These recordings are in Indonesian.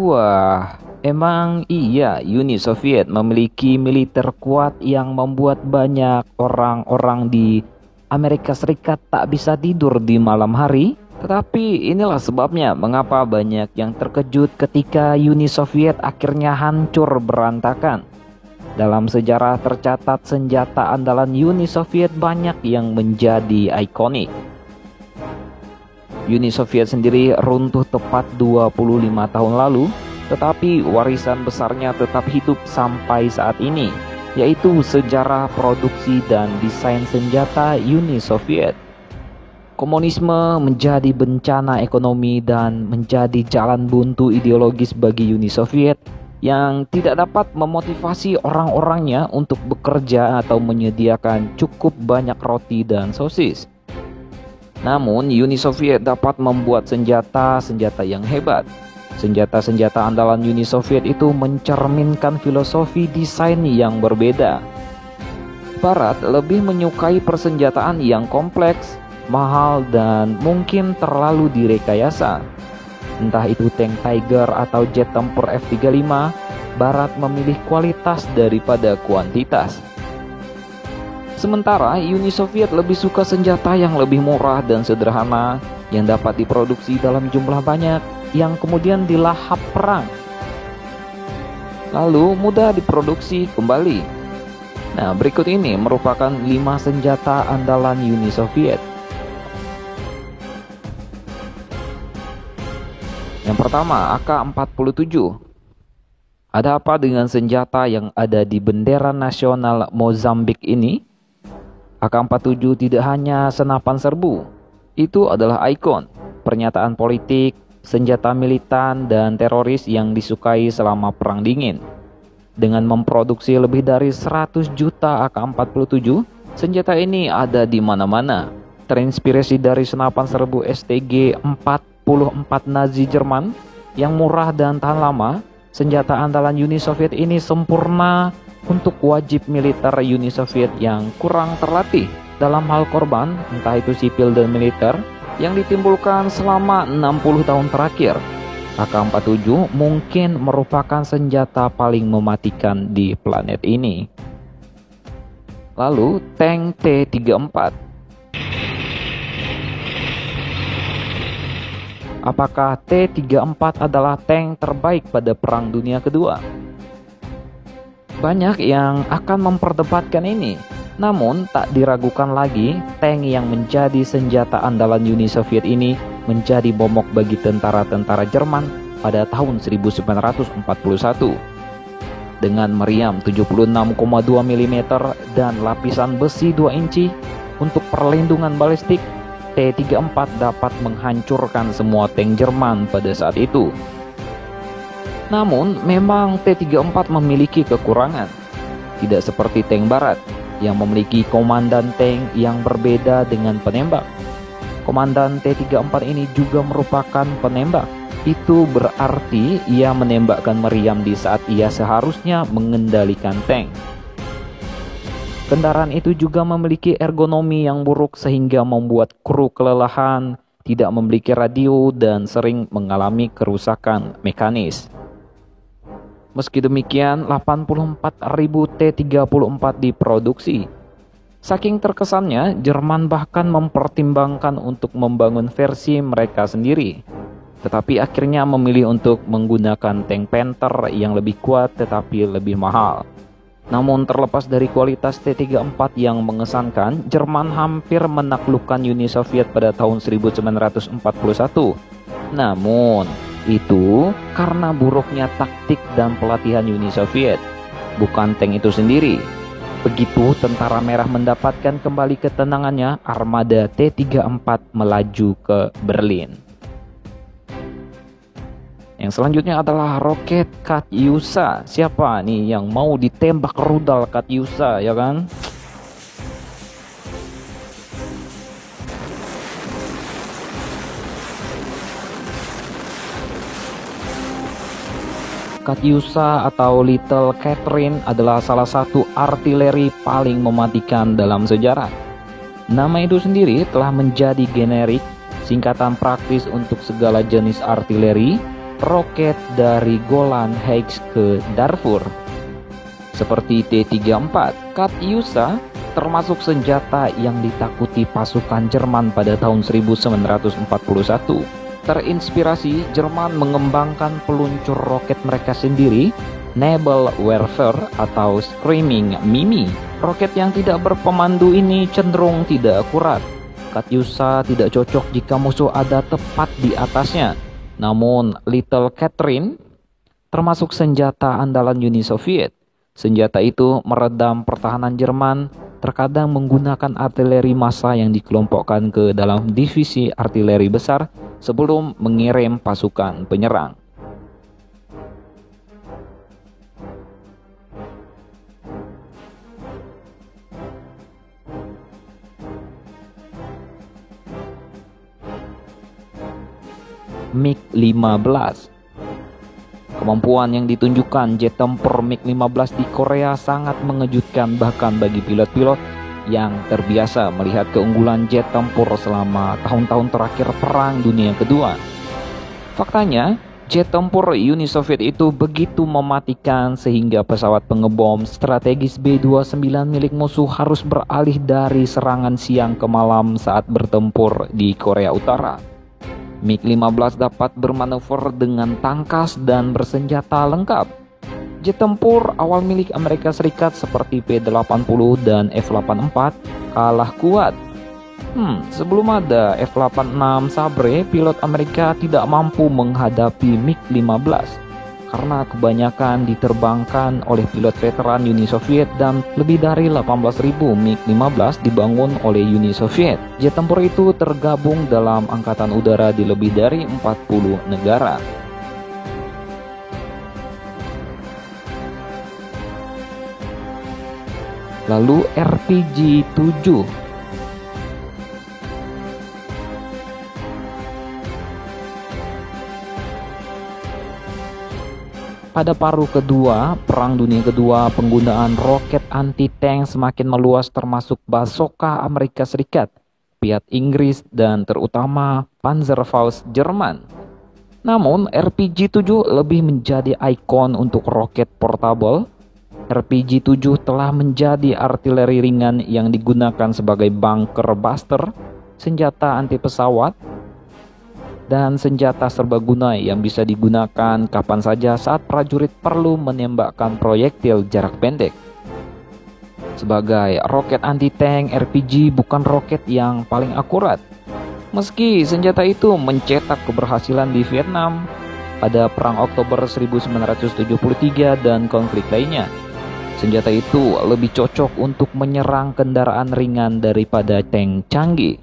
Wah, emang iya Uni Soviet memiliki militer kuat yang membuat banyak orang-orang di Amerika Serikat tak bisa tidur di malam hari? Tetapi inilah sebabnya mengapa banyak yang terkejut ketika Uni Soviet akhirnya hancur berantakan. Dalam sejarah tercatat senjata andalan Uni Soviet banyak yang menjadi ikonik. Uni Soviet sendiri runtuh tepat 25 tahun lalu, tetapi warisan besarnya tetap hidup sampai saat ini, yaitu sejarah produksi dan desain senjata Uni Soviet. Komunisme menjadi bencana ekonomi dan menjadi jalan buntu ideologis bagi Uni Soviet yang tidak dapat memotivasi orang-orangnya untuk bekerja atau menyediakan cukup banyak roti dan sosis. Namun, Uni Soviet dapat membuat senjata-senjata yang hebat. Senjata-senjata andalan Uni Soviet itu mencerminkan filosofi desain yang berbeda. Barat lebih menyukai persenjataan yang kompleks, mahal, dan mungkin terlalu direkayasa. Entah itu tank Tiger atau jet tempur F-35, Barat memilih kualitas daripada kuantitas. Sementara Uni Soviet lebih suka senjata yang lebih murah dan sederhana, yang dapat diproduksi dalam jumlah banyak, yang kemudian dilahap perang, lalu mudah diproduksi kembali. Nah, berikut ini merupakan 5 senjata andalan Uni Soviet. Yang pertama, AK-47. Ada apa dengan senjata yang ada di bendera nasional Mozambik ini? AK-47 tidak hanya senapan serbu, itu adalah ikon, pernyataan politik, senjata militan, dan teroris yang disukai selama Perang Dingin. Dengan memproduksi lebih dari 100 juta AK-47, senjata ini ada di mana-mana. Terinspirasi dari senapan serbu STG-44 Nazi Jerman yang murah dan tahan lama, senjata andalan Uni Soviet ini sempurna untuk wajib militer Uni Soviet yang kurang terlatih dalam hal korban, entah itu sipil dan militer, yang ditimbulkan selama 60 tahun terakhir. AK-47 mungkin merupakan senjata paling mematikan di planet ini. Lalu, tank T-34. Apakah T-34 adalah tank terbaik pada Perang Dunia Kedua? Banyak yang akan memperdebatkan ini, namun tak diragukan lagi tank yang menjadi senjata andalan Uni Soviet ini menjadi momok bagi tentara-tentara Jerman pada tahun 1941. Dengan meriam 76,2 mm dan lapisan besi 2 inci untuk perlindungan balistik, T-34 dapat menghancurkan semua tank Jerman pada saat itu. Namun, memang T-34 memiliki kekurangan. Tidak seperti tank Barat, yang memiliki komandan tank yang berbeda dengan penembak. Komandan T-34 ini juga merupakan penembak. Itu berarti ia menembakkan meriam di saat ia seharusnya mengendalikan tank. Kendaraan itu juga memiliki ergonomi yang buruk sehingga membuat kru kelelahan, tidak memiliki radio, dan sering mengalami kerusakan mekanis. Meski demikian, 84.000 T-34 diproduksi. Saking terkesannya, Jerman bahkan mempertimbangkan untuk membangun versi mereka sendiri. Tetapi akhirnya memilih untuk menggunakan tank Panther yang lebih kuat tetapi lebih mahal. Namun terlepas dari kualitas T-34 yang mengesankan, Jerman hampir menaklukkan Uni Soviet pada tahun 1941. Namun, itu karena buruknya taktik dan pelatihan Uni Soviet, bukan tank itu sendiri. Begitu tentara merah mendapatkan kembali ketenangannya, armada T-34 melaju ke Berlin. Yang selanjutnya adalah roket Katyusha. Siapa nih yang mau ditembak rudal Katyusha, ya kan? Katyusha atau Little Catherine adalah salah satu artileri paling mematikan dalam sejarah. Nama itu sendiri telah menjadi generik, singkatan praktis untuk segala jenis artileri, roket dari Golan Heights ke Darfur. Seperti T-34, Katyusha termasuk senjata yang ditakuti pasukan Jerman pada tahun 1941. Terinspirasi, Jerman mengembangkan peluncur roket mereka sendiri, Naval Warfare atau Screaming Mimi. Roket yang tidak berpemandu ini cenderung tidak akurat. Katyusha tidak cocok jika musuh ada tepat di atasnya. Namun, Little Catherine termasuk senjata andalan Uni Soviet. Senjata itu meredam pertahanan Jerman, terkadang menggunakan artileri massa yang dikelompokkan ke dalam divisi artileri besar sebelum mengirim pasukan penyerang. MiG-15. Kemampuan yang ditunjukkan jet tempur MiG-15 di Korea sangat mengejutkan bahkan bagi pilot-pilot yang terbiasa melihat keunggulan jet tempur selama tahun-tahun terakhir Perang Dunia Kedua. Faktanya, jet tempur Uni Soviet itu begitu mematikan sehingga pesawat pengebom strategis B-29 milik musuh harus beralih dari serangan siang ke malam saat bertempur di Korea Utara. MiG-15 dapat bermanuver dengan tangkas dan bersenjata lengkap. Jet tempur awal milik Amerika Serikat seperti P-80 dan F-84 kalah kuat. Sebelum ada F-86 Sabre, pilot Amerika tidak mampu menghadapi MiG-15 karena kebanyakan diterbangkan oleh pilot veteran Uni Soviet dan lebih dari 18.000 MiG-15 dibangun oleh Uni Soviet. Jet tempur itu tergabung dalam angkatan udara di lebih dari 40 negara. Lalu RPG-7. Pada paruh kedua, Perang Dunia Kedua, penggunaan roket anti-tank semakin meluas termasuk Bazooka Amerika Serikat, Fiat Inggris, dan terutama Panzerfaust Jerman. Namun, RPG-7 lebih menjadi ikon untuk roket portable. RPG-7 telah menjadi artileri ringan yang digunakan sebagai bunker buster, senjata anti pesawat, dan senjata serbaguna yang bisa digunakan kapan saja saat prajurit perlu menembakkan proyektil jarak pendek. Sebagai roket anti-tank, RPG bukan roket yang paling akurat. Meski senjata itu mencetak keberhasilan di Vietnam pada Perang Oktober 1973 dan konflik lainnya, senjata itu lebih cocok untuk menyerang kendaraan ringan daripada tank canggih.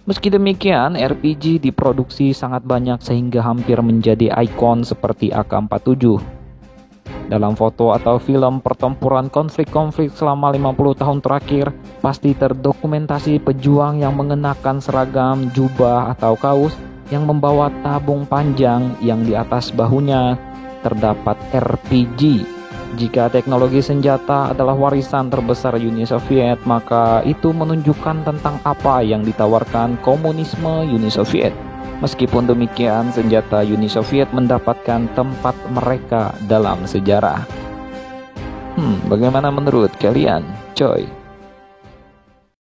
Meski demikian, RPG diproduksi sangat banyak sehingga hampir menjadi ikon seperti AK-47. Dalam foto atau film pertempuran konflik-konflik selama 50 tahun terakhir, pasti terdokumentasi pejuang yang mengenakan seragam, jubah atau kaos yang membawa tabung panjang yang di atas bahunya terdapat RPG. Jika teknologi senjata adalah warisan terbesar Uni Soviet, maka itu menunjukkan tentang apa yang ditawarkan komunisme Uni Soviet. Meskipun demikian, senjata Uni Soviet mendapatkan tempat mereka dalam sejarah. Bagaimana menurut kalian, coy?